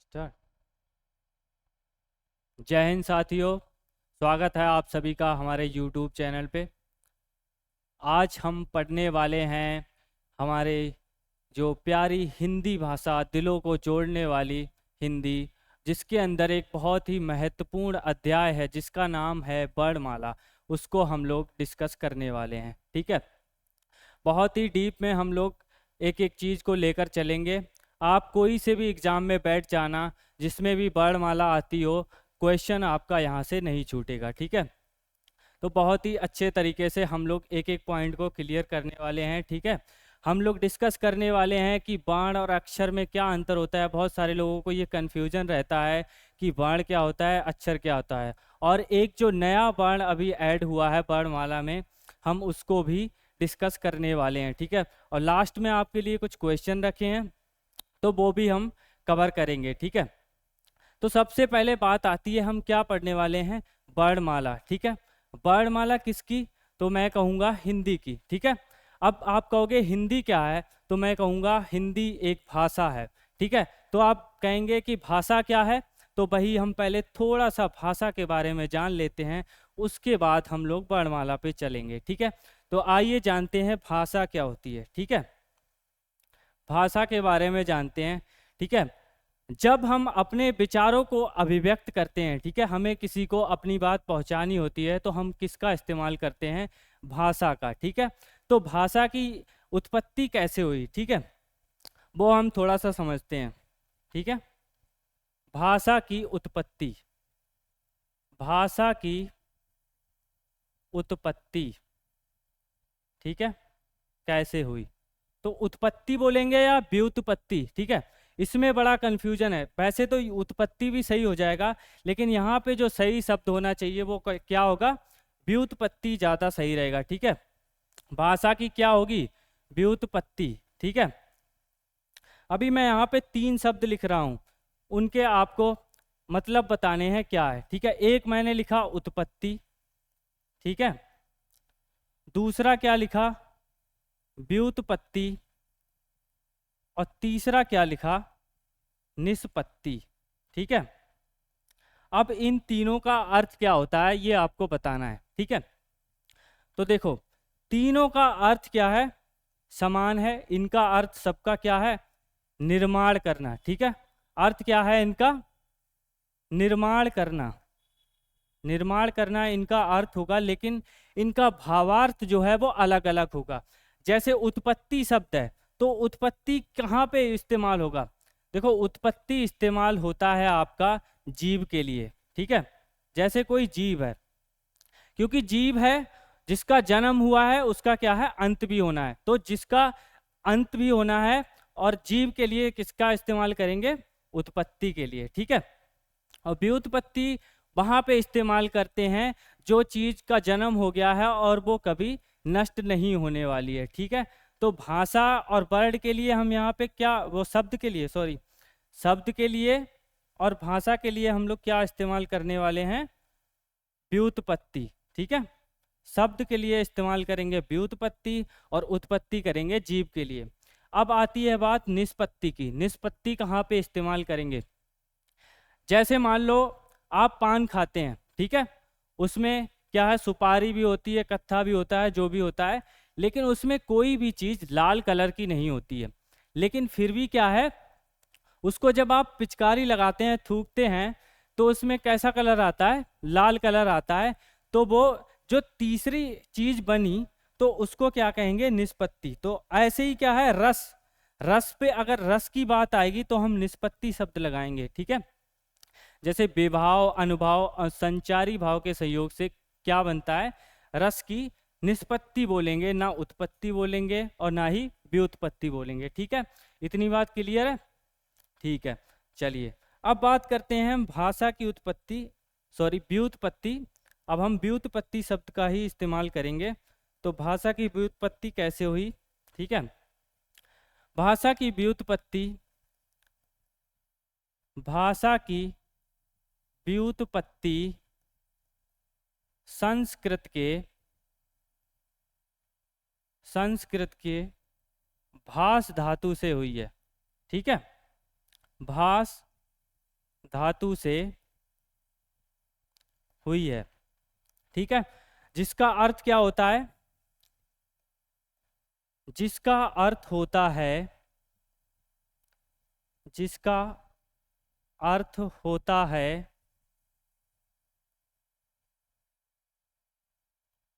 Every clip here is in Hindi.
स्टार्ट। जय हिंद साथियों, स्वागत है आप सभी का हमारे YouTube चैनल पे। आज हम पढ़ने वाले हैं हमारे जो प्यारी हिंदी भाषा, दिलों को जोड़ने वाली हिंदी, जिसके अंदर एक बहुत ही महत्वपूर्ण अध्याय है जिसका नाम है वर्णमाला। उसको हम लोग डिस्कस करने वाले हैं। ठीक है, बहुत ही डीप में हम लोग एक एक चीज़ को लेकर चलेंगे। आप कोई से भी एग्ज़ाम में बैठ जाना, जिसमें भी वर्णमाला आती हो, क्वेश्चन आपका यहाँ से नहीं छूटेगा। ठीक है, तो बहुत ही अच्छे तरीके से हम लोग एक एक पॉइंट को क्लियर करने वाले हैं। ठीक है, हम लोग डिस्कस करने वाले हैं कि वर्ण और अक्षर में क्या अंतर होता है। बहुत सारे लोगों को ये कन्फ्यूजन रहता है कि वर्ण क्या होता है, अक्षर क्या होता है। और एक जो नया वर्ण अभी ऐड हुआ है वर्णमाला में, हम उसको भी डिस्कस करने वाले हैं। ठीक है, और लास्ट में आपके लिए कुछ क्वेश्चन रखे हैं, तो वो भी हम कवर करेंगे। ठीक है, तो सबसे पहले बात आती है, हम क्या पढ़ने वाले हैं, वर्णमाला। ठीक है, वर्णमाला किसकी? तो मैं कहूँगा हिंदी की। ठीक है, अब आप कहोगे हिंदी क्या है, तो मैं कहूँगा हिंदी एक भाषा है। ठीक है, तो आप कहेंगे कि भाषा क्या है, तो वही हम पहले थोड़ा सा भाषा के बारे में जान लेते हैं, उसके बाद हम लोग वर्णमाला पे चलेंगे। ठीक है, तो आइए जानते हैं भाषा क्या होती है। ठीक है, भाषा के बारे में जानते हैं। ठीक है, जब हम अपने विचारों को अभिव्यक्त करते हैं, ठीक है, हमें किसी को अपनी बात पहुंचानी होती है, तो हम किसका इस्तेमाल करते हैं? भाषा का। ठीक है, तो भाषा की उत्पत्ति कैसे हुई, ठीक है, वो हम थोड़ा सा समझते हैं। ठीक है, भाषा की उत्पत्ति, भाषा की उत्पत्ति, ठीक है, कैसे हुई? तो उत्पत्ति बोलेंगे या व्युत्पत्ति? ठीक है, इसमें बड़ा कन्फ्यूजन है। वैसे तो उत्पत्ति भी सही हो जाएगा, लेकिन यहाँ पे जो सही शब्द होना चाहिए वो क्या होगा? व्युत्पत्ति ज़्यादा सही रहेगा। ठीक है, भाषा की क्या होगी? व्युत्पत्ति। ठीक है, अभी मैं यहाँ पे 3 शब्द लिख रहा हूँ, उनके आपको मतलब बताने हैं क्या है। ठीक है, एक मैंने लिखा उत्पत्ति, ठीक है, दूसरा क्या लिखा? व्युत्पत्ति, और तीसरा क्या लिखा? निष्पत्ति। ठीक है, अब इन तीनों का अर्थ क्या होता है ये आपको बताना है। ठीक है, तो देखो, तीनों का अर्थ क्या है? समान है। इनका अर्थ सबका क्या है? निर्माण करना। ठीक है, अर्थ क्या है इनका? निर्माण करना। निर्माण करना इनका अर्थ होगा, लेकिन इनका भावार्थ जो है वो अलग अलग होगा। जैसे उत्पत्ति शब्द है, तो उत्पत्ति कहाँ पे इस्तेमाल होगा? देखो, उत्पत्ति इस्तेमाल होता है आपका जीव के लिए। ठीक है, जैसे कोई जीव है, क्योंकि जीव है, जिसका जन्म हुआ है उसका क्या है? अंत भी होना है। तो जिसका अंत भी होना है, और जीव के लिए किसका इस्तेमाल करेंगे? उत्पत्ति के लिए। ठीक है, और व्युत्पत्ति वहां पे इस्तेमाल करते हैं जो चीज का जन्म हो गया है और वो कभी नष्ट नहीं होने वाली है। ठीक है, तो भाषा और वर्ड के लिए हम यहाँ पे क्या, वो शब्द के लिए, सॉरी, शब्द के लिए और भाषा के लिए हम लोग क्या इस्तेमाल करने वाले हैं? व्युत्पत्ति। ठीक है, शब्द के लिए इस्तेमाल करेंगे व्युत्पत्ति, और उत्पत्ति करेंगे जीव के लिए। अब आती है बात निष्पत्ति की। निष्पत्ति कहाँ पे इस्तेमाल करेंगे? जैसे मान लो आप पान खाते हैं, ठीक है, उसमें क्या है? सुपारी भी होती है, कत्था भी होता है, जो भी होता है, लेकिन उसमें कोई भी चीज लाल कलर की नहीं होती है। लेकिन फिर भी क्या है, उसको जब आप पिचकारी लगाते हैं, थूकते हैं, तो उसमें कैसा कलर आता है? लाल कलर आता है। तो वो जो तीसरी चीज बनी, तो उसको क्या कहेंगे? निष्पत्ति। तो ऐसे ही क्या है, रस, रस पे अगर रस की बात आएगी तो हम निष्पत्ति शब्द लगाएंगे। ठीक है, जैसे विभाव, अनुभाव और संचारी भाव के सहयोग से क्या बनता है? रस की निष्पत्ति बोलेंगे, ना उत्पत्ति बोलेंगे और ना ही व्युत्पत्ति बोलेंगे। ठीक है, इतनी बात क्लियर है? ठीक है, चलिए अब बात करते हैं हम भाषा की उत्पत्ति, सॉरी व्युत्पत्ति। अब हम व्युत्पत्ति शब्द का ही इस्तेमाल करेंगे। तो भाषा की व्युत्पत्ति कैसे हुई? ठीक है, भाषा की व्युत्पत्ति, भाषा की व्युत्पत्ति संस्कृत के भास धातु से हुई है। ठीक है, भास धातु से हुई है, ठीक है। जिसका अर्थ क्या होता है? जिसका अर्थ होता है, जिसका अर्थ होता है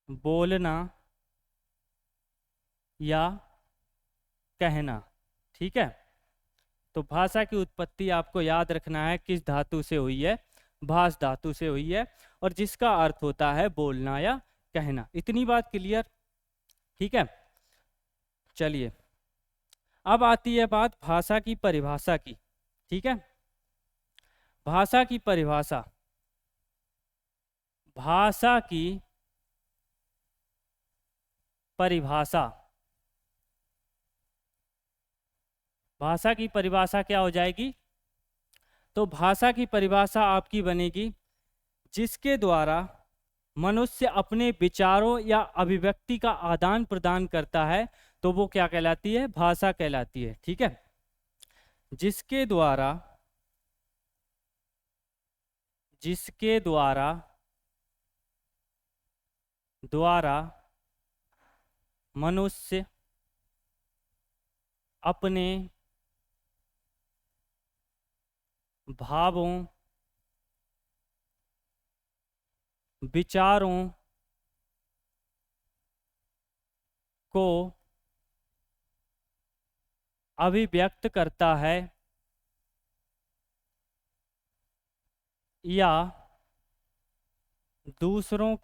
बोलना या कहना, ठीक है। तो भाषा की उत्पत्ति आपको याद रखना है किस धातु से हुई है, भास धातु से हुई है, और जिसका अर्थ होता है बोलना या कहना। इतनी बात क्लियर, ठीक है। चलिए, अब आती है बात भाषा की परिभाषा की, ठीक है। भाषा की परिभाषा, भाषा की परिभाषा, भाषा की परिभाषा क्या हो जाएगी? तो भाषा की परिभाषा आपकी बनेगी जिसके द्वारा मनुष्य अपने विचारों या अभिव्यक्ति का आदान प्रदान करता है, तो वो क्या कहलाती है? भाषा कहलाती है, ठीक है। जिसके द्वारा मनुष्य अपने भावों, विचारों को अभिव्यक्त करता है या दूसरों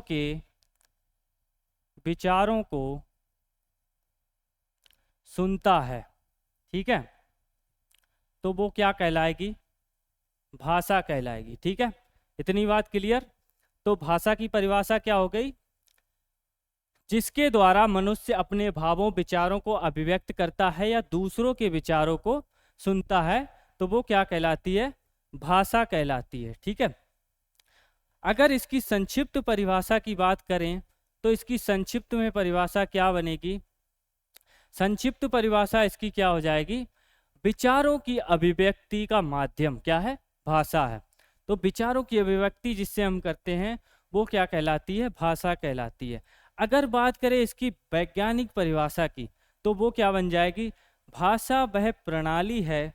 के विचारों को सुनता है, ठीक है। तो वो क्या कहलाएगी? भाषा कहलाएगी, ठीक है। इतनी बात क्लियर। तो भाषा की परिभाषा क्या हो गई? जिसके द्वारा मनुष्य अपने भावों, विचारों को अभिव्यक्त करता है या दूसरों के विचारों को सुनता है, तो वो क्या कहलाती है? भाषा कहलाती है, ठीक है। अगर इसकी संक्षिप्त परिभाषा की बात करें तो इसकी संक्षिप्त में परिभाषा क्या बनेगी? संक्षिप्त परिभाषा इसकी क्या हो जाएगी? विचारों की अभिव्यक्ति का माध्यम क्या है? भाषा है। तो विचारों की अभिव्यक्ति जिससे हम करते हैं वो क्या कहलाती है? भाषा कहलाती है। अगर बात करें इसकी वैज्ञानिक परिभाषा की, तो वो क्या बन जाएगी? भाषा वह प्रणाली है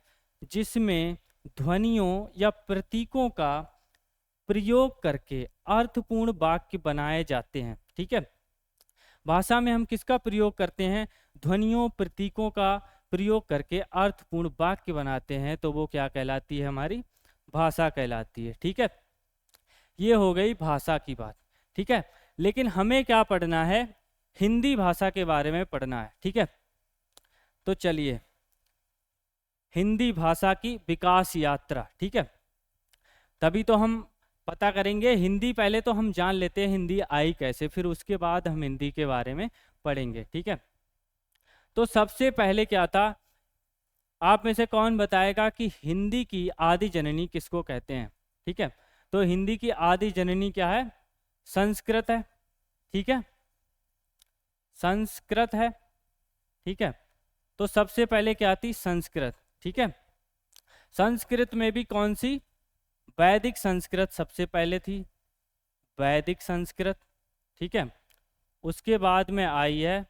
जिसमें ध्वनियों या प्रतीकों का प्रयोग करके अर्थपूर्ण वाक्य बनाए जाते हैं, ठीक है। भाषा में हम किसका प्रयोग करते हैं? ध्वनियों, प्रतीकों का प्रयोग करके अर्थपूर्ण वाक्य बनाते हैं, तो वो क्या कहलाती है? हमारी भाषा कहलाती है, ठीक है। ये हो गई भाषा की बात, ठीक है। लेकिन हमें क्या पढ़ना है? हिंदी भाषा के बारे में पढ़ना है, ठीक है। तो चलिए, हिंदी भाषा की विकास यात्रा, ठीक है। तभी तो हम पता करेंगे हिंदी, पहले तो हम जान लेते हैं हिंदी आई कैसे, फिर उसके बाद हम हिंदी के बारे में पढ़ेंगे, ठीक है। तो सबसे पहले क्या था? आप में से कौन बताएगा कि हिंदी की आदि जननी किसको कहते हैं? ठीक है, तो हिंदी की आदि जननी क्या है? संस्कृत है, ठीक है, संस्कृत है, ठीक है। तो सबसे पहले क्या थी? संस्कृत, ठीक है। संस्कृत में भी कौन सी? वैदिक संस्कृत सबसे पहले थी, वैदिक संस्कृत, ठीक है। उसके बाद में आई है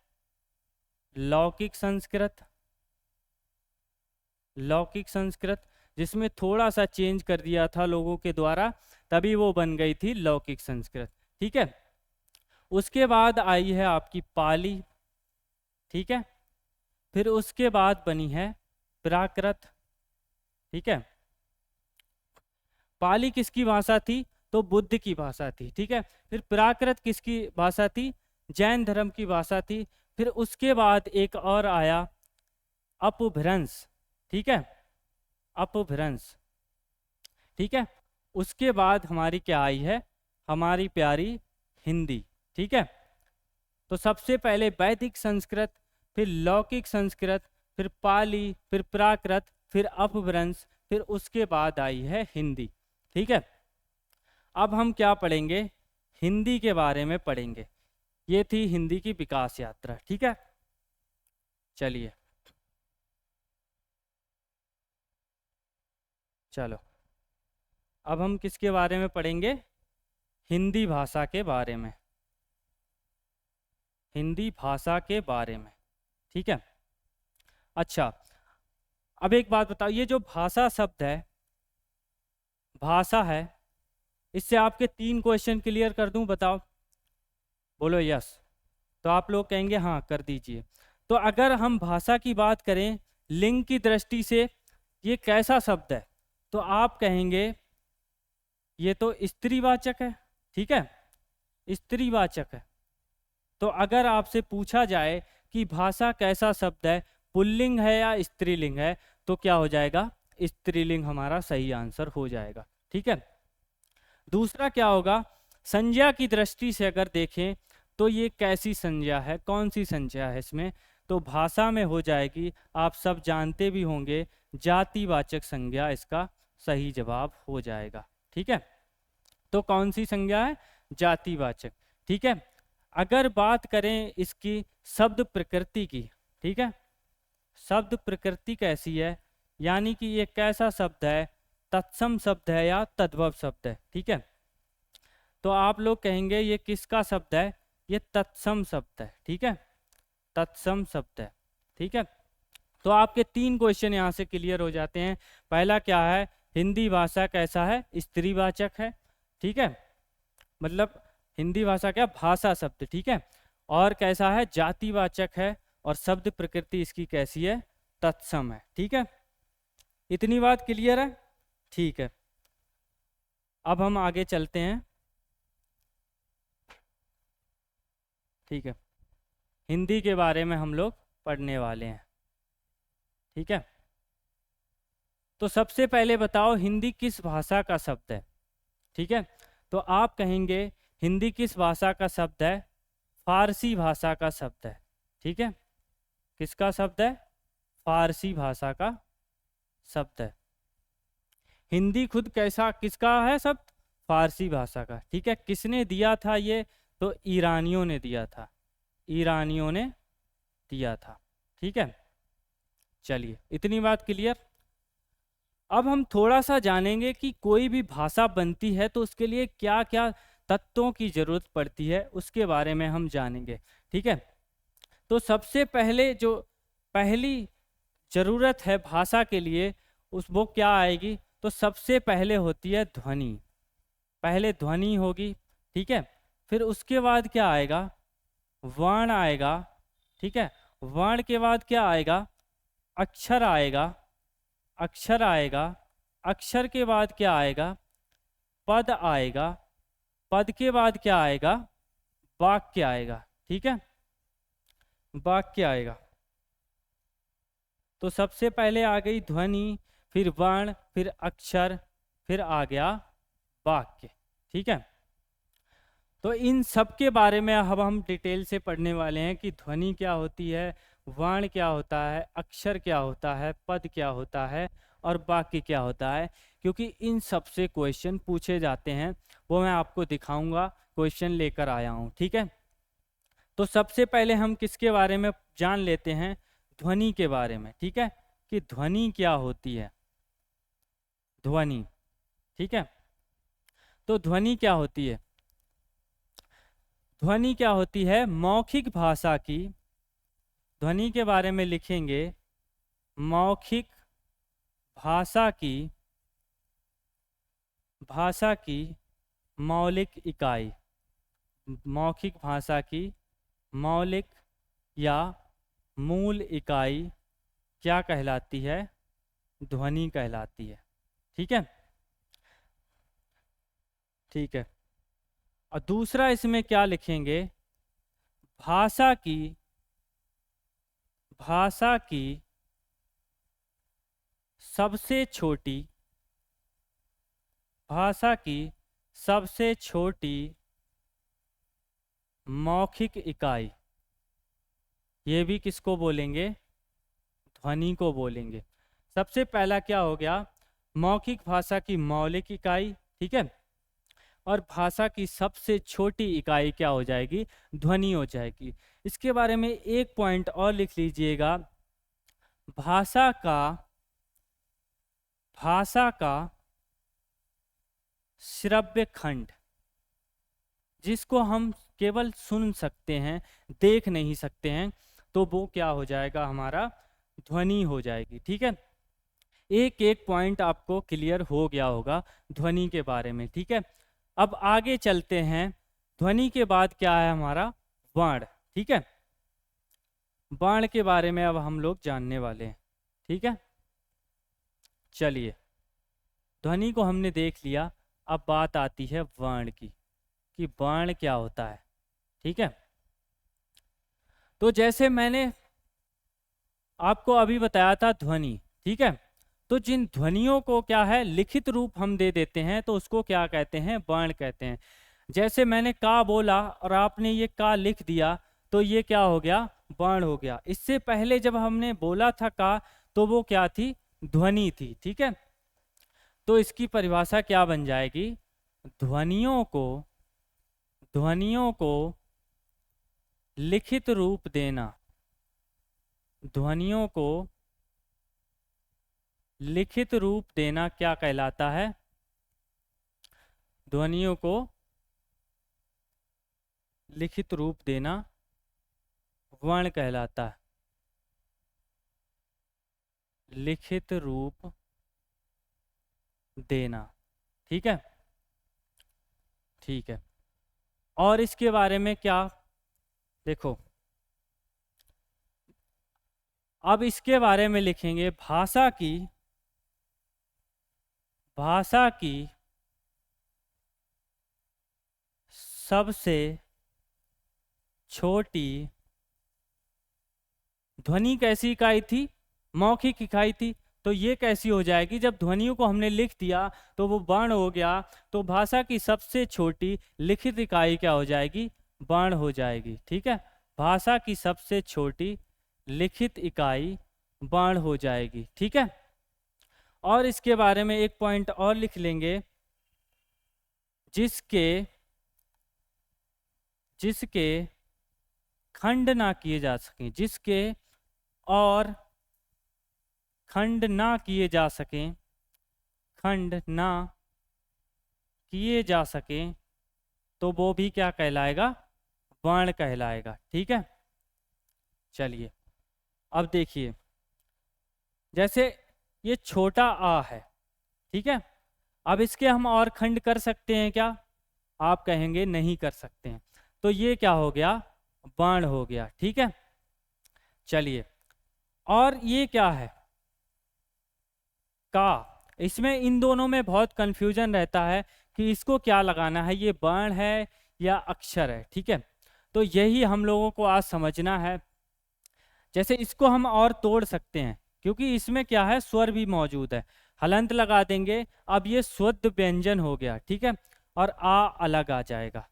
लौकिक संस्कृत, लौकिक संस्कृत जिसमें थोड़ा सा चेंज कर दिया था लोगों के द्वारा, तभी वो बन गई थी लौकिक संस्कृत, ठीक है। उसके बाद आई है आपकी पाली, ठीक है। फिर उसके बाद बनी है प्राकृत, ठीक है। पाली किसकी भाषा थी? तो बुद्ध की भाषा थी, ठीक है। फिर प्राकृत किसकी भाषा थी? जैन धर्म की भाषा थी। फिर उसके बाद एक और आया अपभ्रंश, ठीक है, अपभ्रंश, ठीक है। उसके बाद हमारी क्या आई है? हमारी प्यारी हिंदी, ठीक है। तो सबसे पहले वैदिक संस्कृत, फिर लौकिक संस्कृत, फिर पाली, फिर प्राकृत, फिर अपभ्रंश, फिर उसके बाद आई है हिंदी, ठीक है। अब हम क्या पढ़ेंगे? हिंदी के बारे में पढ़ेंगे। ये थी हिंदी की विकास यात्रा, ठीक है। चलिए, चलो अब हम किसके बारे में पढ़ेंगे? हिंदी भाषा के बारे में, हिंदी भाषा के बारे में। ठीक है, अच्छा अब एक बात बताओ, ये जो भाषा शब्द है, भाषा है, इससे आपके 3 क्वेश्चन क्लियर कर दूं? बताओ, बोलो यस। तो आप लोग कहेंगे हाँ कर दीजिए। तो अगर हम भाषा की बात करें लिंग की दृष्टि से, ये कैसा शब्द है? तो आप कहेंगे ये तो स्त्रीवाचक है। ठीक है, स्त्रीवाचक है। तो अगर आपसे पूछा जाए कि भाषा कैसा शब्द है, पुल्लिंग है या स्त्रीलिंग है, तो क्या हो जाएगा? स्त्रीलिंग हमारा सही आंसर हो जाएगा। ठीक है, दूसरा क्या होगा? संज्ञा की दृष्टि से अगर देखें तो ये कैसी संज्ञा है, कौन सी संज्ञा है इसमें? तो भाषा में हो जाएगी, आप सब जानते भी होंगे, जातिवाचक संज्ञा इसका सही जवाब हो जाएगा। ठीक है, तो कौन सी संज्ञा है? जातिवाचक। ठीक है, अगर बात करें इसकी शब्द प्रकृति की, ठीक है, शब्द प्रकृति कैसी है, यानी कि ये कैसा शब्द है, तत्सम शब्द है या तद्भव शब्द है? ठीक है, तो आप लोग कहेंगे ये किसका शब्द है? ये तत्सम शब्द है। ठीक है, तत्सम शब्द है। ठीक है, तो आपके 3 क्वेश्चन यहाँ से क्लियर हो जाते हैं। पहला क्या है? हिंदी भाषा कैसा है? स्त्रीवाचक है। ठीक है, मतलब हिंदी भाषा क्या? भाषा शब्द। ठीक है, और कैसा है? जातिवाचक है, और शब्द प्रकृति इसकी कैसी है? तत्सम है। ठीक है, इतनी बात क्लियर है? ठीक है, अब हम आगे चलते हैं। ठीक है, हिंदी के बारे में हम लोग पढ़ने वाले हैं। ठीक है, तो सबसे पहले बताओ हिंदी किस भाषा का शब्द है? ठीक है, तो आप कहेंगे हिंदी किस भाषा का शब्द है? फारसी भाषा का शब्द है। ठीक है, किसका शब्द है? फारसी भाषा का शब्द है। हिंदी खुद कैसा, किसका है शब्द? फारसी भाषा का। ठीक है, किसने दिया था ये? तो ईरानियों ने दिया था, ईरानियों ने दिया था। ठीक है, चलिए इतनी बात क्लियर। अब हम थोड़ा सा जानेंगे कि कोई भी भाषा बनती है तो उसके लिए क्या क्या तत्वों की जरूरत पड़ती है, उसके बारे में हम जानेंगे। ठीक है, तो सबसे पहले जो पहली जरूरत है भाषा के लिए, उस वो क्या आएगी? तो सबसे पहले होती है ध्वनि। पहले ध्वनि होगी। ठीक है, फिर उसके बाद क्या आएगा? वर्ण आएगा। ठीक है, वर्ण के बाद क्या आएगा? अक्षर आएगा, अक्षर आएगा। अक्षर के बाद क्या आएगा? पद आएगा। पद के बाद क्या आएगा? वाक्य आएगा। ठीक है, वाक्य आएगा। तो सबसे पहले आ गई ध्वनि, फिर वर्ण, फिर अक्षर, फिर आ गया वाक्य। ठीक है, तो इन सब के बारे में अब हम डिटेल से पढ़ने वाले हैं कि ध्वनि क्या होती है, वर्ण क्या होता है, अक्षर क्या होता है, पद क्या होता है, और वाक्य क्या होता है। क्योंकि इन सब से क्वेश्चन पूछे जाते हैं, वो मैं आपको दिखाऊंगा, क्वेश्चन लेकर आया हूँ। ठीक है, तो सबसे पहले हम किसके बारे में जान लेते हैं? ध्वनि के बारे में। ठीक है, कि ध्वनि क्या होती है, ध्वनि। ठीक है, तो ध्वनि क्या होती है? ध्वनि क्या होती है? मौखिक भाषा की, ध्वनि के बारे में लिखेंगे, मौखिक भाषा की मौलिक इकाई। मौखिक भाषा की मौलिक या मूल इकाई क्या कहलाती है? ध्वनि कहलाती है। ठीक है, ठीक है, और दूसरा इसमें क्या लिखेंगे? भाषा की सबसे छोटी, भाषा की सबसे छोटी मौखिक इकाई, ये भी किसको बोलेंगे? ध्वनि को बोलेंगे। सबसे पहला क्या हो गया? मौखिक भाषा की मौलिक इकाई। ठीक है, और भाषा की सबसे छोटी इकाई क्या हो जाएगी? ध्वनि हो जाएगी। इसके बारे में एक पॉइंट और लिख लीजिएगा, भाषा का भाषा का श्रव्य खंड, जिसको हम केवल सुन सकते हैं, देख नहीं सकते हैं, तो वो क्या हो जाएगा, हमारा ध्वनि हो जाएगी। ठीक है, एक एक पॉइंट आपको क्लियर हो गया होगा ध्वनि के बारे में। ठीक है, अब आगे चलते हैं। ध्वनि के बाद क्या है हमारा, वर्ण। ठीक है, वर्ण के बारे में अब हम लोग जानने वाले हैं। ठीक है, चलिए, ध्वनि को हमने देख लिया। अब बात आती है वर्ण की, कि वर्ण क्या होता है। ठीक है, तो जैसे मैंने आपको अभी बताया था ध्वनि। ठीक है, तो जिन ध्वनियों को क्या है, लिखित रूप हम दे देते हैं, तो उसको क्या कहते हैं, वर्ण कहते हैं। जैसे मैंने का बोला और आपने ये का लिख दिया, तो ये क्या हो गया, वर्ण हो गया। इससे पहले जब हमने बोला था का, तो वो क्या थी, ध्वनि थी। ठीक है, तो इसकी परिभाषा क्या बन जाएगी, ध्वनियों को लिखित रूप देना, ध्वनियों को लिखित रूप देना क्या कहलाता है, ध्वनियों को लिखित रूप देना वर्ण कहलाता है। लिखित रूप देना, ठीक है, ठीक है। और इसके बारे में क्या, देखो, अब इसके बारे में लिखेंगे, भाषा की सबसे छोटी ध्वनि कैसी इकाई थी, मौखिक इकाई थी। तो ये कैसी हो जाएगी, जब ध्वनियों को हमने लिख दिया तो वो वर्ण हो गया, तो भाषा की सबसे छोटी लिखित इकाई क्या हो जाएगी, वर्ण हो जाएगी। ठीक है, भाषा की सबसे छोटी लिखित इकाई वर्ण हो जाएगी। ठीक है, और इसके बारे में एक पॉइंट और लिख लेंगे, जिसके खंड ना किए जा सकें, जिसके और खंड ना किए जा सकें, खंड ना किए जा सकें, तो वो भी क्या कहलाएगा, वर्ण कहलाएगा। ठीक है, चलिए, अब देखिए, जैसे ये छोटा आ है। ठीक है, अब इसके हम और खंड कर सकते हैं क्या, आप कहेंगे नहीं कर सकते हैं, तो ये क्या हो गया, वर्ण हो गया। ठीक है, चलिए, और ये क्या है, का। इसमें इन दोनों में बहुत कंफ्यूजन रहता है कि इसको क्या लगाना है, ये वर्ण है या अक्षर है। ठीक है, तो यही हम लोगों को आज समझना है। जैसे इसको हम और तोड़ सकते हैं, क्योंकि इसमें क्या है, स्वर भी मौजूद है, हलंत लगा देंगे, अब ये शुद्ध व्यंजन हो गया। ठीक है, और आ अलग आ जाएगा,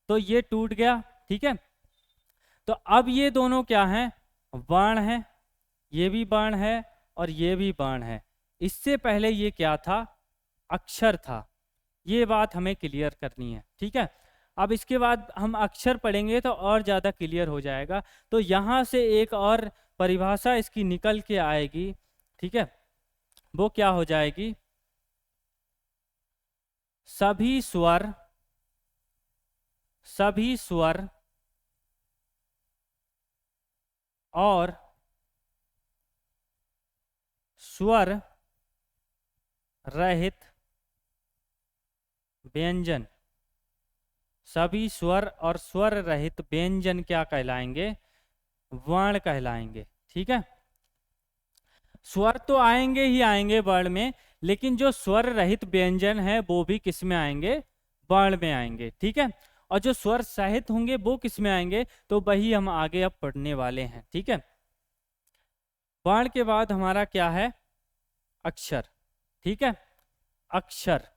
तो ये टूट गया। ठीक है, तो अब ये दोनों क्या हैं, वर्ण है, ये भी वर्ण है और ये भी वर्ण है। इससे पहले ये क्या था, अक्षर था। ये बात हमें क्लियर करनी है। ठीक है, अब इसके बाद हम अक्षर पढ़ेंगे तो और ज़्यादा क्लियर हो जाएगा। तो यहाँ से एक और परिभाषा इसकी निकल के आएगी। ठीक है, वो क्या हो जाएगी, सभी स्वर और स्वर रहित व्यंजन, सभी स्वर और स्वर रहित व्यंजन क्या कहलाएंगे, वर्ण कहलाएंगे। ठीक है, स्वर तो आएंगे ही आएंगे वर्ण में, लेकिन जो स्वर रहित व्यंजन है वो भी किस में आएंगे, वर्ण में आएंगे। ठीक है, और जो स्वर सहित होंगे वो किस में आएंगे, तो वही हम आगे अब पढ़ने वाले हैं। ठीक है, वर्ण के बाद हमारा क्या है, अक्षर। ठीक है, अक्षर,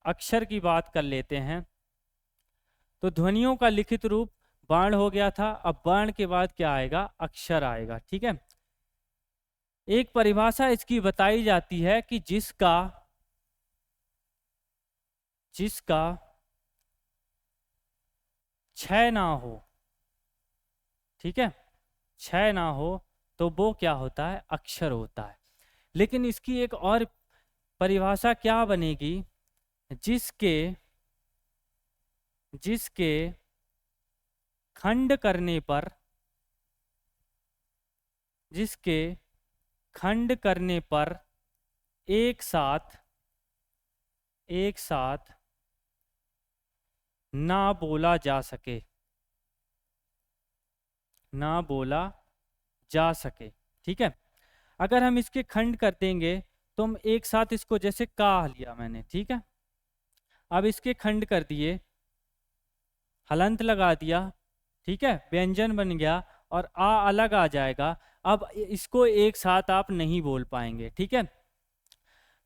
अक्षर की बात कर लेते हैं। तो ध्वनियों का लिखित रूप वर्ण हो गया था, अब वर्ण के बाद क्या आएगा, अक्षर आएगा। ठीक है, एक परिभाषा इसकी बताई जाती है कि जिसका क्षय ना हो। ठीक है, क्षय ना हो तो वो क्या होता है, अक्षर होता है। लेकिन इसकी एक और परिभाषा क्या बनेगी, जिसके जिसके खंड करने पर, जिसके खंड करने पर एक साथ ना बोला जा सके, ना बोला जा सके। ठीक है, अगर हम इसके खंड कर देंगे तो हम एक साथ इसको, जैसे का लिया मैंने, ठीक है, अब इसके खंड कर दिए, हलंत लगा दिया, ठीक है, व्यंजन बन गया और आ अलग आ जाएगा। अब इसको एक साथ आप नहीं बोल पाएंगे। ठीक है,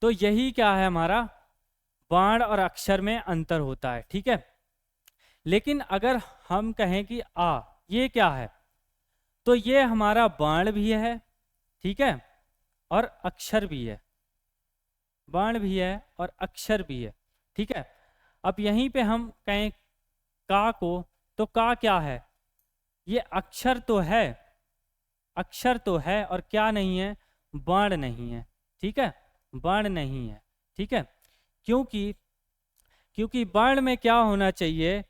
तो यही क्या है, हमारा बाण और अक्षर में अंतर होता है। ठीक है, लेकिन अगर हम कहें कि आ, ये क्या है, तो ये हमारा बाण भी है, ठीक है, और अक्षर भी है, बाण भी है और अक्षर भी है। ठीक है, अब यहीं पे हम कहें का को, तो का क्या है, ये अक्षर तो है, अक्षर तो है और क्या नहीं है, बाण नहीं है। ठीक है, बाण नहीं है। ठीक है, क्योंकि बाण में क्या होना चाहिए,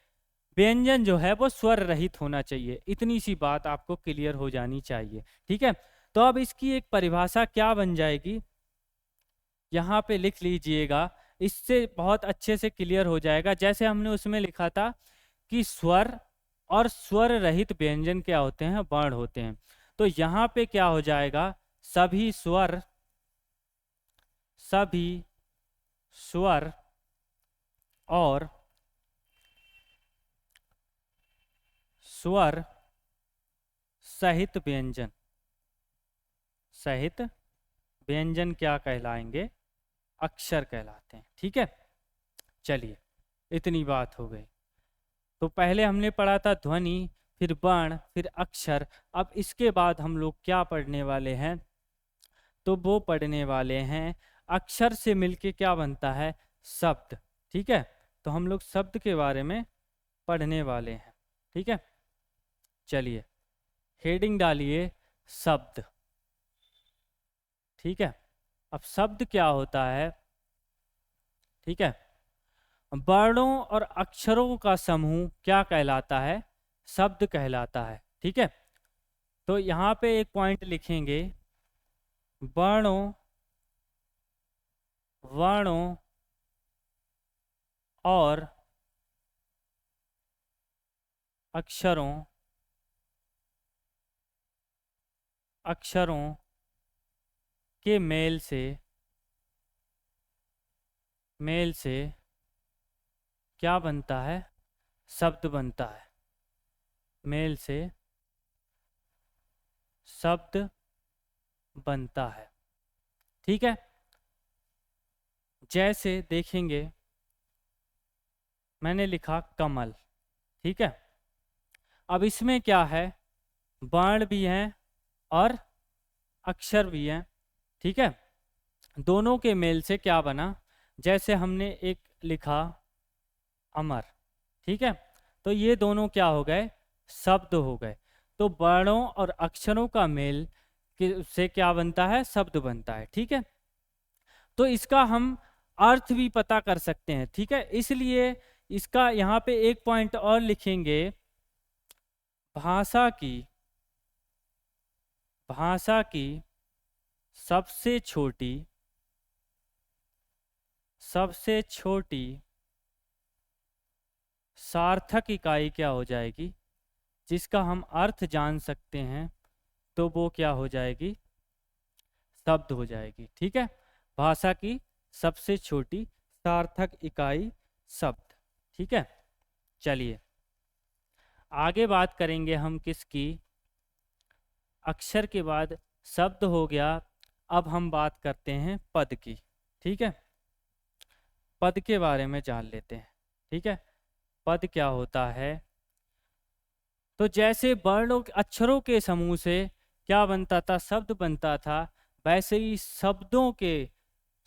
व्यंजन जो है वो स्वर रहित होना चाहिए। इतनी सी बात आपको क्लियर हो जानी चाहिए। ठीक है, तो अब इसकी एक परिभाषा क्या बन जाएगी, यहाँ पे लिख लीजिएगा, इससे बहुत अच्छे से क्लियर हो जाएगा। जैसे हमने उसमें लिखा था कि स्वर और स्वर रहित व्यंजन क्या होते हैं, वर्ण होते हैं। तो यहाँ पे क्या हो जाएगा, सभी स्वर और स्वर सहित व्यंजन क्या कहलाएंगे, अक्षर कहलाते हैं। ठीक है, चलिए इतनी बात हो गई। तो पहले हमने पढ़ा था ध्वनि, फिर वर्ण, फिर अक्षर। अब इसके बाद हम लोग क्या पढ़ने वाले हैं, तो वो पढ़ने वाले हैं अक्षर से मिलके क्या बनता है, शब्द। ठीक है, तो हम लोग शब्द के बारे में पढ़ने वाले हैं। ठीक है, चलिए हेडिंग डालिए शब्द। ठीक है, अब शब्द क्या होता है, ठीक है, वर्णों और अक्षरों का समूह क्या कहलाता है, शब्द कहलाता है। ठीक है, तो यहाँ पे एक पॉइंट लिखेंगे, वर्णों और अक्षरों के मेल से क्या बनता है, शब्द बनता है। मेल से शब्द बनता है। ठीक है, जैसे देखेंगे मैंने लिखा कमल। ठीक है, अब इसमें क्या है, वर्ण भी हैं और अक्षर भी हैं। ठीक है, दोनों के मेल से क्या बना, जैसे हमने एक लिखा अमर। ठीक है, तो ये दोनों क्या हो गए, शब्द हो गए। तो वर्णों और अक्षरों का मेल से क्या बनता है, शब्द बनता है। ठीक है, तो इसका हम अर्थ भी पता कर सकते हैं। ठीक है, इसलिए इसका यहाँ पे एक पॉइंट और लिखेंगे, भाषा की सबसे छोटी सार्थक इकाई क्या हो जाएगी, जिसका हम अर्थ जान सकते हैं, तो वो क्या हो जाएगी, शब्द हो जाएगी। ठीक है, भाषा की सबसे छोटी सार्थक इकाई शब्द। ठीक है, चलिए आगे बात करेंगे हम किसकी, अक्षर के बाद शब्द हो गया। अब हम बात करते हैं पद की। ठीक है, पद के बारे में जान लेते हैं। ठीक है, पद क्या होता है, तो जैसे वर्णों अक्षरों के समूह से क्या बनता था, शब्द बनता था, वैसे ही शब्दों के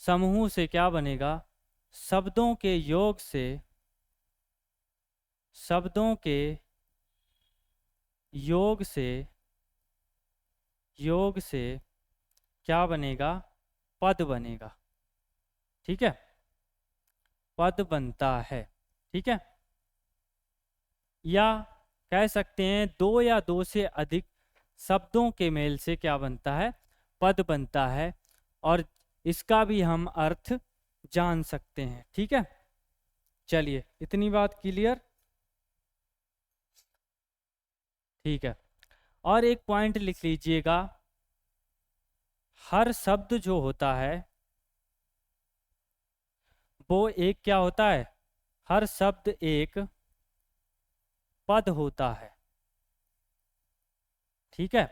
समूह से क्या बनेगा, शब्दों के योग से क्या बनेगा, पद बनेगा। ठीक है, पद बनता है। ठीक है, या कह सकते हैं दो या दो से अधिक शब्दों के मेल से क्या बनता है, पद बनता है। और इसका भी हम अर्थ जान सकते हैं। ठीक है, चलिए इतनी बात क्लियर। ठीक है, और एक पॉइंट लिख लीजिएगा, हर शब्द जो होता है वो एक क्या होता है, हर शब्द एक पद होता है। ठीक है,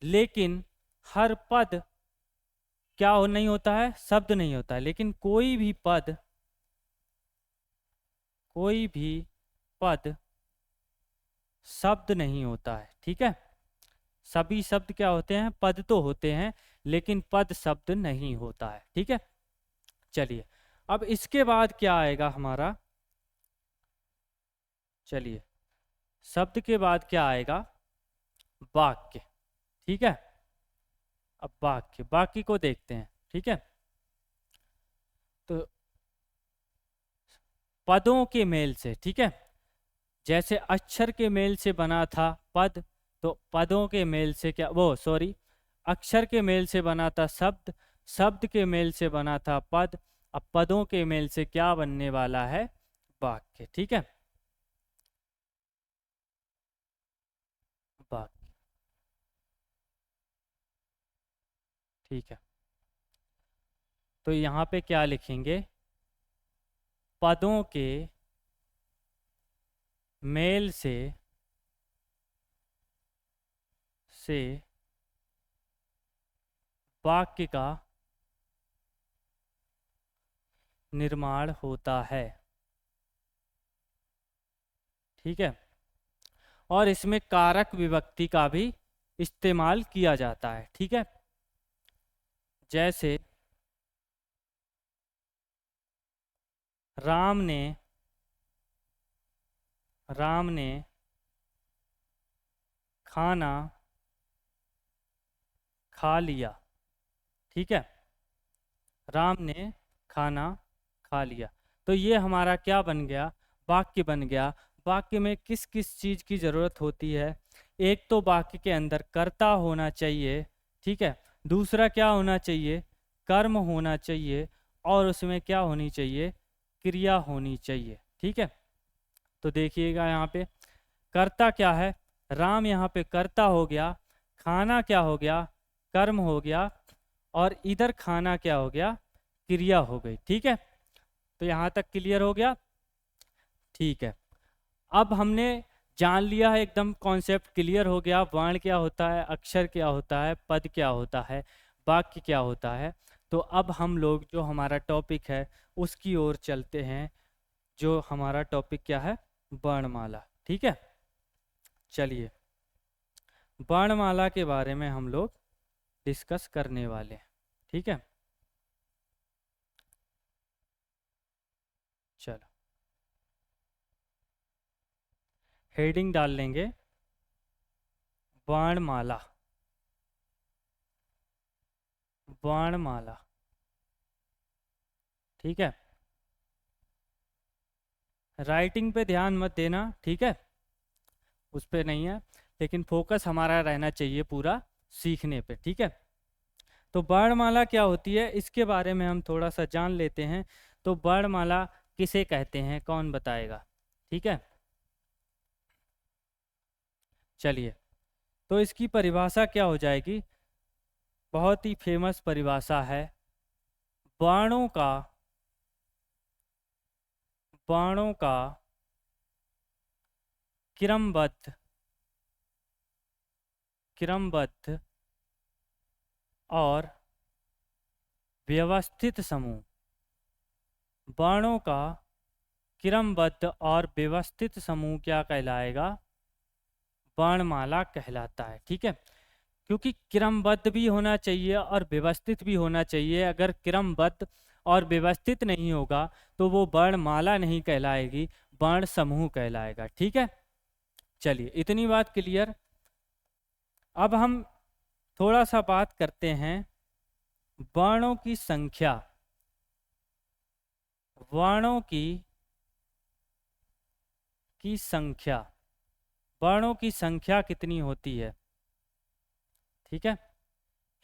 लेकिन हर पद क्या नहीं होता है, शब्द नहीं होता है। लेकिन कोई भी पद शब्द नहीं होता है। ठीक है, सभी शब्द क्या होते हैं, पद तो होते हैं, लेकिन पद शब्द नहीं होता है। ठीक है, चलिए अब इसके बाद क्या आएगा हमारा, चलिए शब्द के बाद क्या आएगा, वाक्य। ठीक है, अब वाक्य को देखते हैं। ठीक है, तो पदों के मेल से, ठीक है, जैसे अक्षर के मेल से बना था पद, तो पदों के मेल से क्या, वो सॉरी, अक्षर के मेल से बना था शब्द, शब्द के मेल से बना था पद, अब पदों के मेल से क्या बनने वाला है, वाक्य। ठीक है, वाक्य। ठीक है, तो यहाँ पे क्या लिखेंगे, पदों के मेल से वाक्य का निर्माण होता है। ठीक है, और इसमें कारक विभक्ति का भी इस्तेमाल किया जाता है। ठीक है, जैसे राम ने खाना खा लिया। ठीक है, राम ने खाना खा लिया, तो ये हमारा क्या बन गया, वाक्य बन गया। वाक्य में किस किस चीज़ की ज़रूरत होती है, एक तो वाक्य के अंदर कर्ता होना चाहिए। ठीक है, दूसरा क्या होना चाहिए, कर्म होना चाहिए, और उसमें क्या होनी चाहिए, क्रिया होनी चाहिए। ठीक है, तो देखिएगा यहाँ पे कर्ता क्या है, राम यहाँ पे कर्ता हो गया, खाना क्या हो गया, कर्म हो गया, और इधर खाना क्या हो गया, क्रिया हो गई। ठीक है, तो यहाँ तक क्लियर हो गया। ठीक है, अब हमने जान लिया है, एकदम कॉन्सेप्ट क्लियर हो गया, वर्ण क्या होता है, अक्षर क्या होता है, पद क्या होता है, वाक्य क्या होता है। तो अब हम लोग जो हमारा टॉपिक है उसकी ओर चलते हैं, जो हमारा टॉपिक क्या है, वर्णमाला। ठीक है, चलिए वर्णमाला के बारे में हम लोग डिस्कस करने वाले हैं। ठीक है, चलो हेडिंग डाल लेंगे, वर्णमाला। वर्णमाला, ठीक है, राइटिंग पे ध्यान मत देना। ठीक है, उस पे नहीं है, लेकिन फोकस हमारा रहना चाहिए पूरा सीखने पे। ठीक है, तो वर्णमाला क्या होती है इसके बारे में हम थोड़ा सा जान लेते हैं। तो वर्णमाला किसे कहते हैं, कौन बताएगा। ठीक है, चलिए तो इसकी परिभाषा क्या हो जाएगी, बहुत ही फेमस परिभाषा है, वर्णों का क्रमबद्ध और व्यवस्थित समूह। वर्णों का क्रमबद्ध और व्यवस्थित समूह क्या कहलाएगा, वर्णमाला कहलाता है। ठीक है, क्योंकि क्रमबद्ध भी होना चाहिए और व्यवस्थित भी होना चाहिए। अगर क्रमबद्ध और व्यवस्थित नहीं होगा तो वो वर्णमाला नहीं कहलाएगी, वर्ण समूह कहलाएगा। ठीक है, चलिए इतनी बात क्लियर। अब हम थोड़ा सा बात करते हैं वर्णों की संख्या, वर्णों की संख्या, वर्णों की संख्या कितनी होती है। ठीक है,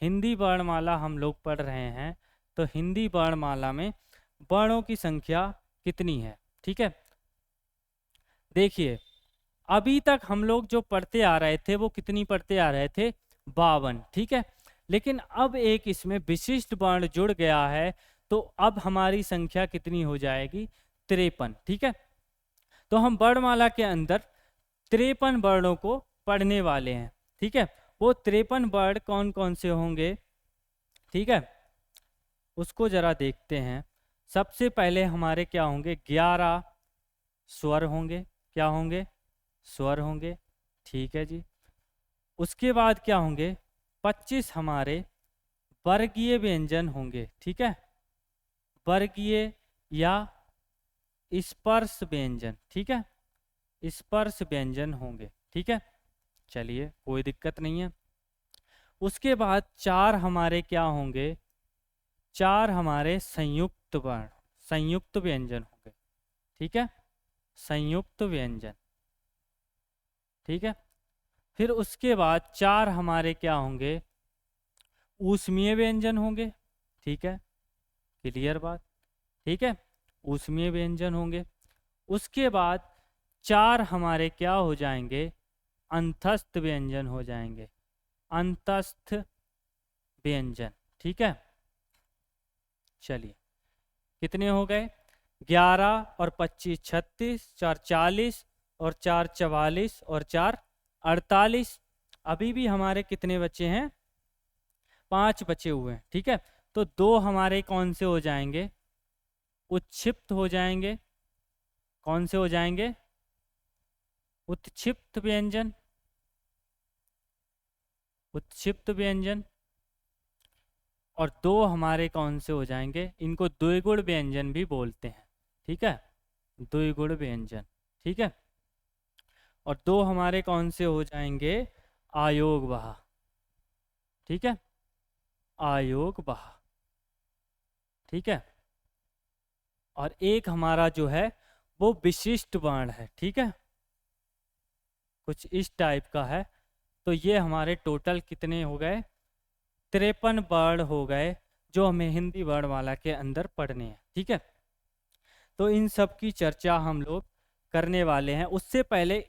हिंदी वर्णमाला हम लोग पढ़ रहे हैं, तो हिंदी वर्णमाला में वर्णों की संख्या कितनी है। ठीक है, देखिए अभी तक हम लोग जो पढ़ते आ रहे थे वो कितनी पढ़ते आ रहे थे, 52। ठीक है, लेकिन अब एक इसमें विशिष्ट वर्ण जुड़ गया है, तो अब हमारी संख्या कितनी हो जाएगी, 53। ठीक है, तो हम वर्णमाला के अंदर 53 वर्णों को पढ़ने वाले हैं। ठीक है, वो 53 वर्ण कौन कौन से होंगे, ठीक है, उसको जरा देखते हैं। सबसे पहले हमारे क्या होंगे, 11 स्वर होंगे। क्या होंगे, स्वर होंगे। ठीक है जी, उसके बाद क्या होंगे, 25 हमारे वर्गीय व्यंजन होंगे। ठीक है, वर्गीय या स्पर्श व्यंजन। ठीक है, स्पर्श व्यंजन होंगे। ठीक है, चलिए कोई दिक्कत नहीं है। उसके बाद 4 हमारे क्या होंगे, 4 हमारे संयुक्त वर्ण, संयुक्त व्यंजन होंगे। ठीक है, संयुक्त व्यंजन। ठीक है, फिर उसके बाद 4 हमारे क्या होंगे, ऊष्मीय व्यंजन होंगे। ठीक है, क्लियर बात। ठीक है, ऊष्मीय व्यंजन होंगे। उसके बाद 4 हमारे क्या हो जाएंगे, अंतस्थ व्यंजन हो जाएंगे, अंतस्थ व्यंजन। ठीक है, चलिए कितने हो गए, 11 और 25 36, 4 40 और 4 44 और 4 48। अभी भी हमारे कितने बचे हैं, 5 बचे हुए हैं। ठीक है, तो 2 हमारे कौन से हो जाएंगे, उत्क्षिप्त हो जाएंगे। कौन से हो जाएंगे, उत्क्षिप्त व्यंजन, उत्क्षिप्त व्यंजन। और 2 हमारे कौन से हो जाएंगे, इनको द्विगुण व्यंजन भी बोलते हैं। ठीक है, द्विगुण व्यंजन। ठीक है, और 2 हमारे कौन से हो जाएंगे, आयोगवाह। ठीक है, आयोगवाह। ठीक है, और एक हमारा जो है वो विशिष्ट वर्ण है। ठीक है, कुछ इस टाइप का है। तो ये हमारे टोटल कितने हो गए, 53 वर्ण हो गए जो हमें हिंदी वर्णमाला के अंदर पढ़ने हैं। ठीक है, तो इन सब की चर्चा हम लोग करने वाले हैं। उससे पहले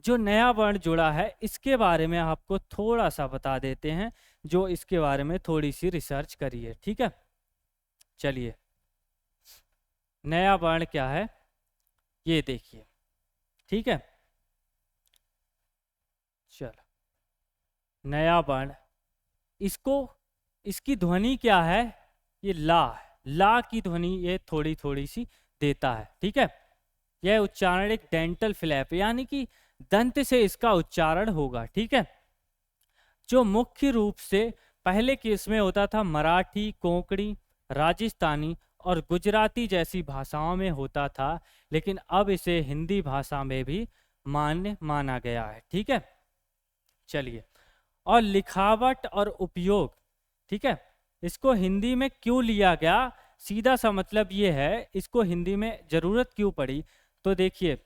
जो नया वर्ण जुड़ा है इसके बारे में आपको थोड़ा सा बता देते हैं, जो इसके बारे में थोड़ी सी रिसर्च करी है। ठीक है, चलिए नया वर्ण क्या है ये देखिए। ठीक है, चलो नया वर्ण, इसको, इसकी ध्वनि क्या है, ये ला है। ला की ध्वनि ये थोड़ी थोड़ी सी देता है। ठीक है, यह उच्चारण एक डेंटल फ्लैप यानी कि दंत से इसका उच्चारण होगा। ठीक है, जो मुख्य रूप से पहले केस में होता था मराठी, कोंकणी, राजस्थानी और गुजराती जैसी भाषाओं में होता था, लेकिन अब इसे हिंदी भाषा में भी मान्य माना गया है। ठीक है, चलिए, और लिखावट और उपयोग। ठीक है, इसको हिंदी में क्यों लिया गया, सीधा सा मतलब ये है, इसको हिंदी में जरूरत क्यों पड़ी। तो देखिए,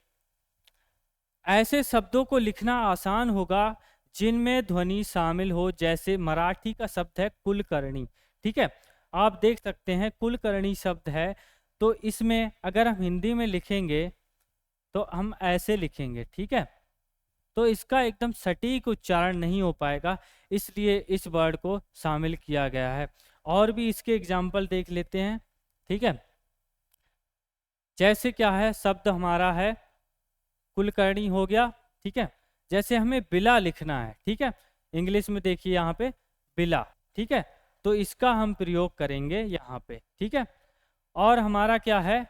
ऐसे शब्दों को लिखना आसान होगा जिनमें ध्वनि शामिल हो, जैसे मराठी का शब्द है कुलकर्णी। ठीक है, आप देख सकते हैं कुलकर्णी शब्द है, तो इसमें अगर हम हिंदी में लिखेंगे तो हम ऐसे लिखेंगे। ठीक है, तो इसका एकदम सटीक उच्चारण नहीं हो पाएगा, इसलिए इस वर्ड को शामिल किया गया है। और भी इसके एग्जाम्पल देख लेते हैं। ठीक है, जैसे क्या है, शब्द हमारा है कुलकर्णी हो गया। ठीक है, जैसे हमें बिला लिखना है। ठीक है, इंग्लिश में देखिए यहाँ पे बिला। ठीक है, तो इसका हम प्रयोग करेंगे यहाँ पे। ठीक है, और हमारा क्या है,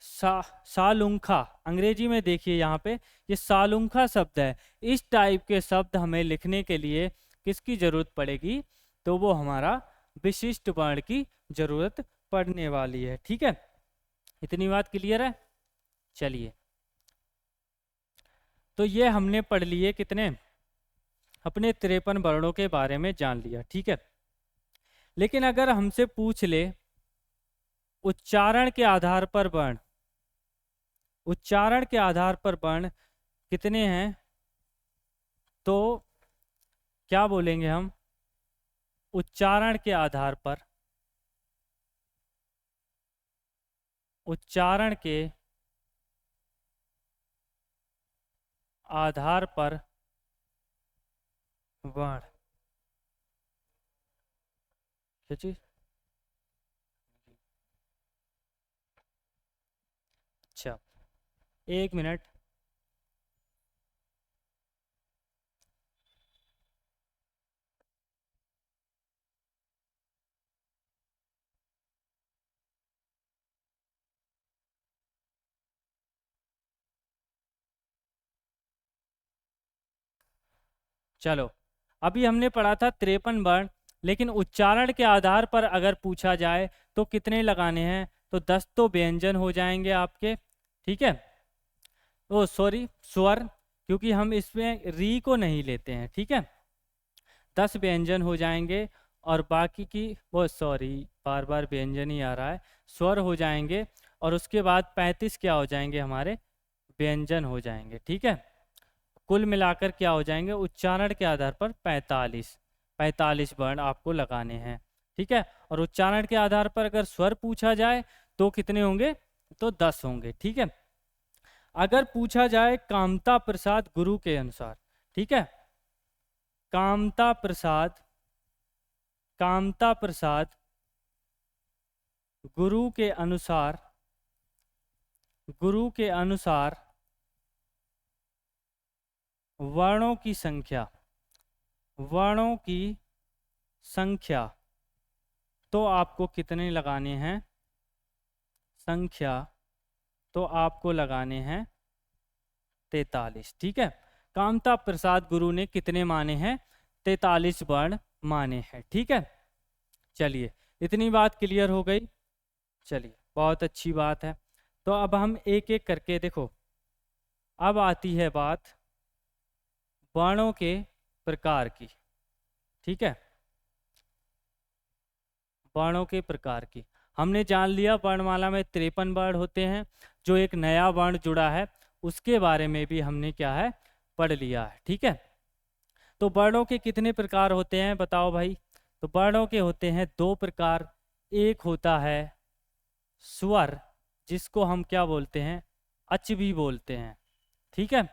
सालुंखा, अंग्रेजी में देखिए यहाँ पे ये सालुंखा शब्द है। इस टाइप के शब्द हमें लिखने के लिए किसकी जरूरत पड़ेगी, तो वो हमारा विशिष्ट वर्ण की जरूरत पड़ने वाली है। ठीक है, इतनी बात क्लियर है। चलिए, तो ये हमने पढ़ लिए कितने, अपने 53 वर्णों के बारे में जान लिया। ठीक है, लेकिन अगर हमसे पूछ ले उच्चारण के आधार पर वर्ण, उच्चारण के आधार पर वर्ण कितने हैं, तो क्या बोलेंगे हम, उच्चारण के आधार पर, उच्चारण के आधार पर वर्ण, क्या चीज, अच्छा 1 मिनट। चलो, अभी हमने पढ़ा था 53 वर्ण, लेकिन उच्चारण के आधार पर अगर पूछा जाए तो कितने लगाने हैं, तो 10 तो व्यंजन हो जाएंगे आपके, ठीक है, ओ सॉरी स्वर, क्योंकि हम इसमें री को नहीं लेते हैं, ठीक है, 10 व्यंजन हो जाएंगे, और बाकी की वो सॉरी बार बार व्यंजन ही आ रहा है, स्वर हो जाएंगे, और उसके बाद 35 क्या हो जाएंगे हमारे, व्यंजन हो जाएंगे, ठीक है, कुल मिलाकर क्या हो जाएंगे, उच्चारण के आधार पर 45 वर्ण आपको लगाने हैं, ठीक है, और उच्चारण के आधार पर अगर स्वर पूछा जाए तो कितने होंगे, तो 10 होंगे, ठीक है। अगर पूछा जाए कामता प्रसाद गुरु के अनुसार, ठीक है, कामता प्रसाद, कामता प्रसाद गुरु के अनुसार, गुरु के अनुसार वर्णों की संख्या, वर्णों की संख्या, तो आपको कितने लगाने हैं, संख्या तो आपको लगाने हैं 43, ठीक है, कामता प्रसाद गुरु ने कितने माने हैं, 43 वर्ण माने हैं, ठीक है। चलिए, इतनी बात क्लियर हो गई, चलिए बहुत अच्छी बात है। तो अब हम एक एक करके देखो, अब आती है बात वर्णों के प्रकार की, ठीक है, वर्णों के प्रकार की हमने जान लिया, वर्णमाला में 53 वर्ण होते हैं, जो एक नया वर्ण जुड़ा है उसके बारे में भी हमने क्या है, पढ़ लिया है, ठीक है। तो वर्णों के कितने प्रकार होते हैं बताओ भाई, तो वर्णों के होते हैं 2 प्रकार, एक होता है स्वर, जिसको हम क्या बोलते हैं, अच भी बोलते हैं, ठीक है,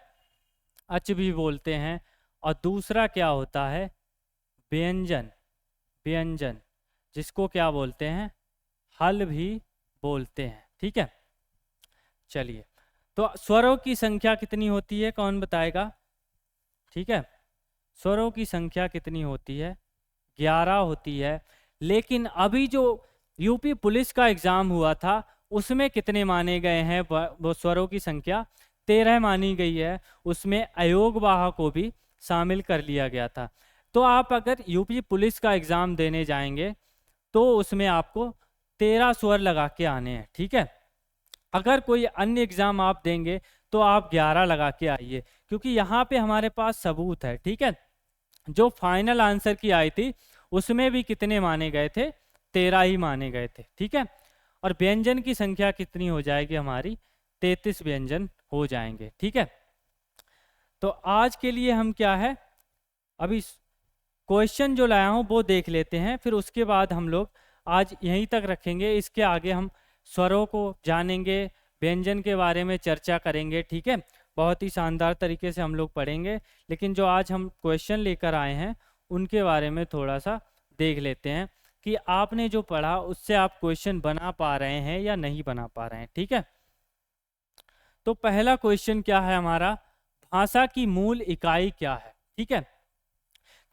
अच भी बोलते हैं, और दूसरा क्या होता है व्यंजन, व्यंजन जिसको क्या बोलते हैं, हल भी बोलते हैं, ठीक है। चलिए, तो स्वरों की संख्या कितनी होती है, कौन बताएगा, ठीक है, स्वरों की संख्या कितनी होती है, 11 होती है, लेकिन अभी जो यूपी पुलिस का एग्जाम हुआ था उसमें कितने माने गए हैं, वो स्वरों की संख्या 13 मानी गई है, उसमें अयोगवाह को भी शामिल कर लिया गया था। तो आप अगर यूपी पुलिस का एग्जाम देने जाएंगे तो उसमें आपको 13 स्वर लगा के आने हैं, ठीक है। अगर कोई अन्य एग्जाम आप देंगे तो आप 11 लगा के आइए, क्योंकि यहाँ पे हमारे पास सबूत है, ठीक है। जो फाइनल आंसर की आई थी उसमें भी कितने माने गए थे, 13 ही माने गए थे, ठीक है। और व्यंजन की संख्या कितनी हो जाएगी हमारी, 33 व्यंजन हो जाएंगे, ठीक है। तो आज के लिए हम क्या है, अभी क्वेश्चन जो लाया हूँ वो देख लेते हैं, फिर उसके बाद हम लोग आज यहीं तक रखेंगे, इसके आगे हम स्वरों को जानेंगे, व्यंजन के बारे में चर्चा करेंगे, ठीक है। बहुत ही शानदार तरीके से हम लोग पढ़ेंगे, लेकिन जो आज हम क्वेश्चन लेकर आए हैं उनके बारे में थोड़ा सा देख लेते हैं कि आपने जो पढ़ा उससे आप क्वेश्चन बना पा रहे हैं या नहीं बना पा रहे हैं, ठीक है। तो पहला क्वेश्चन क्या है हमारा, भाषा की मूल इकाई क्या है, ठीक है।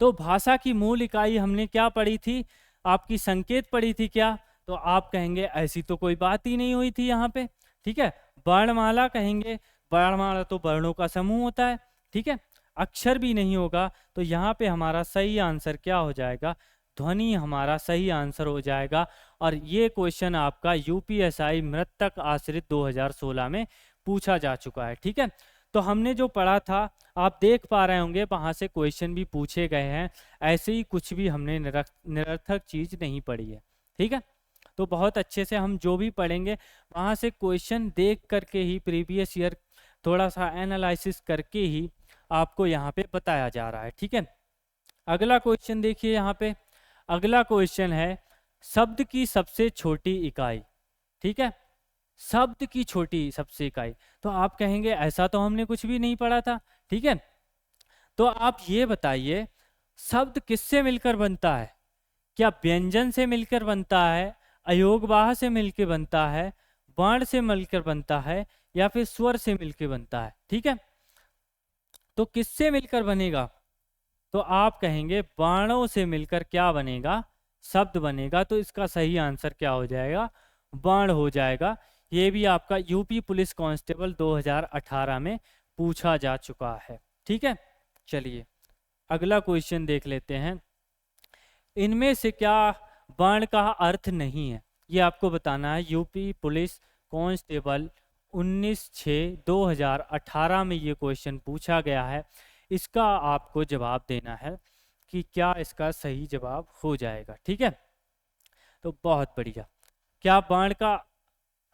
तो भाषा की मूल इकाई हमने क्या पढ़ी थी, आपकी संकेत पढ़ी थी क्या, तो आप कहेंगे ऐसी तो कोई बात ही नहीं हुई थी यहाँ पे, ठीक है। वर्णमाला कहेंगे, वर्णमाला तो वर्णों का समूह होता है, ठीक है। अक्षर भी नहीं होगा, तो यहाँ पे हमारा सही आंसर क्या हो जाएगा, ध्वनि हमारा सही आंसर हो जाएगा। और ये क्वेश्चन आपका यूपीएसआई मृतक आश्रित 2016 में पूछा जा चुका है, ठीक है। तो हमने जो पढ़ा था आप देख पा रहे होंगे वहाँ से क्वेश्चन भी पूछे गए हैं, ऐसे ही कुछ भी हमने निरर्थक चीज़ नहीं पढ़ी है, ठीक है। तो बहुत अच्छे से हम जो भी पढ़ेंगे वहाँ से क्वेश्चन देख करके ही, प्रीवियस ईयर थोड़ा सा एनालिसिस करके ही आपको यहाँ पे बताया जा रहा है, ठीक है। अगला क्वेश्चन देखिए यहाँ पे, अगला क्वेश्चन है शब्द की सबसे छोटी इकाई, ठीक है। शब्द की छोटी सबसे इकाई, तो आप कहेंगे ऐसा तो हमने कुछ भी नहीं पढ़ा था, ठीक है। तो आप ये बताइए शब्द किससे मिलकर बनता है? क्या व्यंजन से मिलकर बनता है, अयोगवाह से मिलकर बनता है, वर्ण से मिलकर बनता है, या फिर स्वर से मिलकर बनता है, ठीक है। तो किससे मिलकर बनेगा? तो आप कहेंगे वर्णों से मिलकर क्या बनेगा? शब्द बनेगा। तो इसका सही आंसर क्या हो जाएगा? वर्ण हो जाएगा। ये भी आपका यूपी पुलिस कांस्टेबल 2018 में पूछा जा चुका है, ठीक है। चलिए अगला क्वेश्चन देख लेते हैं। इनमें से क्या वर्ण का अर्थ नहीं है? ये आपको बताना है। यूपी पुलिस कांस्टेबल 19/6/2018 में ये क्वेश्चन पूछा गया है। इसका आपको जवाब देना है कि क्या इसका सही जवाब हो जाएगा, ठीक है। तो बहुत बढ़िया। क्या वर्ण का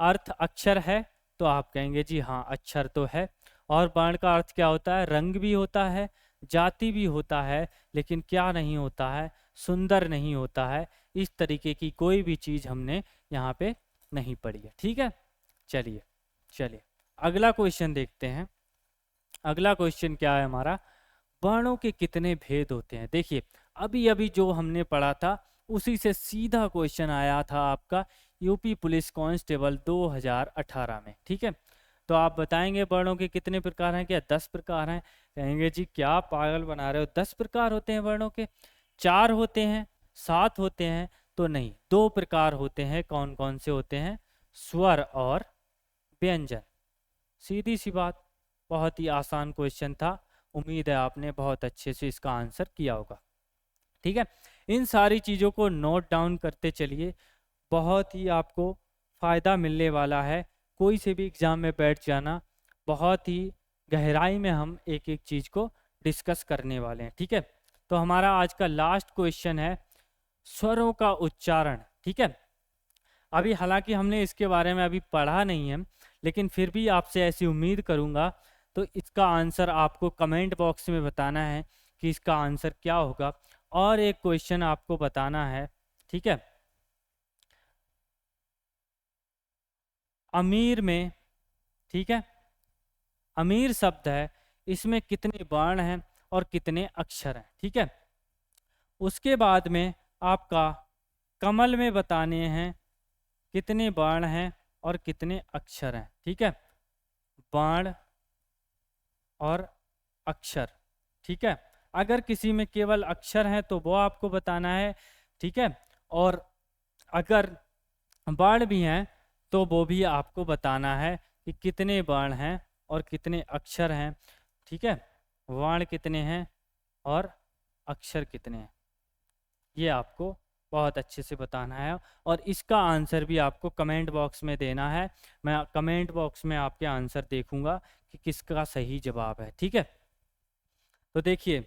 अर्थ अक्षर है? तो आप कहेंगे जी हाँ, अक्षर तो है। और वर्ण का अर्थ क्या होता है? रंग भी होता है, जाति भी होता है, लेकिन क्या नहीं होता है? सुंदर नहीं होता है। इस तरीके की कोई भी चीज़ हमने यहाँ पे नहीं पढ़ी है, ठीक है। चलिए चलिए अगला क्वेश्चन देखते हैं। अगला क्वेश्चन क्या है हमारा? वर्णों के कितने भेद होते हैं? देखिए अभी अभी जो हमने पढ़ा था उसी से सीधा क्वेश्चन आया था आपका यूपी पुलिस कांस्टेबल 2018 में, ठीक है। तो आप बताएंगे वर्णों के कितने प्रकार हैं? क्या 10 प्रकार हैं? कहेंगे जी क्या पागल बना रहे हो, 10 प्रकार होते हैं वर्णों के? 4 होते हैं, 7 होते हैं? तो नहीं, 2 प्रकार होते हैं। कौन कौन से होते हैं? स्वर और व्यंजन। सीधी सी बात, बहुत ही आसान क्वेश्चन था। उम्मीद है आपने बहुत अच्छे से इसका आंसर किया होगा, ठीक है। इन सारी चीज़ों को नोट डाउन करते चलिए, बहुत ही आपको फ़ायदा मिलने वाला है। कोई से भी एग्ज़ाम में बैठ जाना, बहुत ही गहराई में हम एक एक चीज़ को डिस्कस करने वाले हैं, ठीक है। तो हमारा आज का लास्ट क्वेश्चन है स्वरों का उच्चारण, ठीक है। अभी हालांकि हमने इसके बारे में अभी पढ़ा नहीं है, लेकिन फिर भी आपसे ऐसी उम्मीद करूंगा। तो इसका आंसर आपको कमेंट बॉक्स में बताना है कि इसका आंसर क्या होगा। और एक क्वेश्चन आपको बताना है, ठीक है। अमीर में, ठीक है, अमीर शब्द है, इसमें कितने वर्ण हैं और कितने अक्षर हैं, ठीक है। उसके बाद में आपका कमल में बताने हैं कितने वर्ण हैं और कितने अक्षर हैं, ठीक है। वर्ण और अक्षर, ठीक है। अगर किसी में केवल अक्षर हैं तो वो आपको बताना है, ठीक है। और अगर वर्ण भी हैं तो वो भी आपको बताना है कि कितने वर्ण हैं और कितने अक्षर हैं, ठीक है। वर्ण कितने हैं और अक्षर कितने हैं, ये आपको बहुत अच्छे से बताना है। और इसका आंसर भी आपको कमेंट बॉक्स में देना है। मैं कमेंट बॉक्स में आपके आंसर देखूंगा कि किसका सही जवाब है, ठीक है। तो देखिए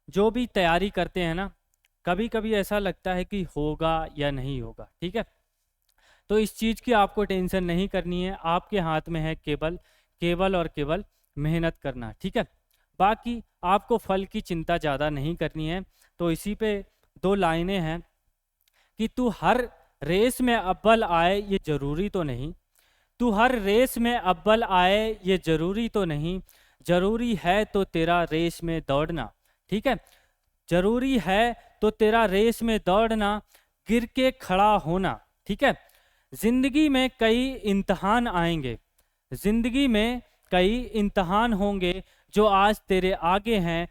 जो भी तैयारी करते हैं ना, कभी कभी ऐसा लगता है कि होगा या नहीं होगा, ठीक है। तो इस चीज़ की आपको टेंशन नहीं करनी है। आपके हाथ में है केवल केवल और केवल मेहनत करना, ठीक है। बाकी आपको फल की चिंता ज़्यादा नहीं करनी है। तो इसी पे 2 लाइनें हैं कि तू हर रेस में अव्वल आए ये ज़रूरी तो नहीं, तू हर रेस में अव्वल आए ये ज़रूरी तो नहीं, ज़रूरी है तो तेरा रेस में दौड़ना, ठीक है। ज़रूरी है तो तेरा रेस में दौड़ना, गिर के खड़ा होना, ठीक है। ज़िंदगी में कई इम्तहान आएंगे, ज़िंदगी में कई इम्तहान होंगे, जो आज तेरे आगे हैं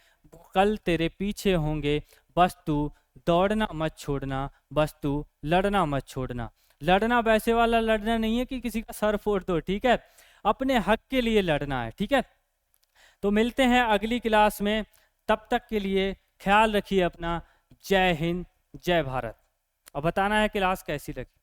कल तेरे पीछे होंगे, बस तू दौड़ना मत छोड़ना, बस तू लड़ना मत छोड़ना। लड़ना वैसे वाला लड़ना नहीं है कि किसी का सर फोड़ दो, ठीक है। अपने हक के लिए लड़ना है, ठीक है। तो मिलते हैं अगली क्लास में, तब तक के लिए ख्याल रखिए अपना। जय हिंद, जय भारत। और बताना है क्लास कैसी लगी।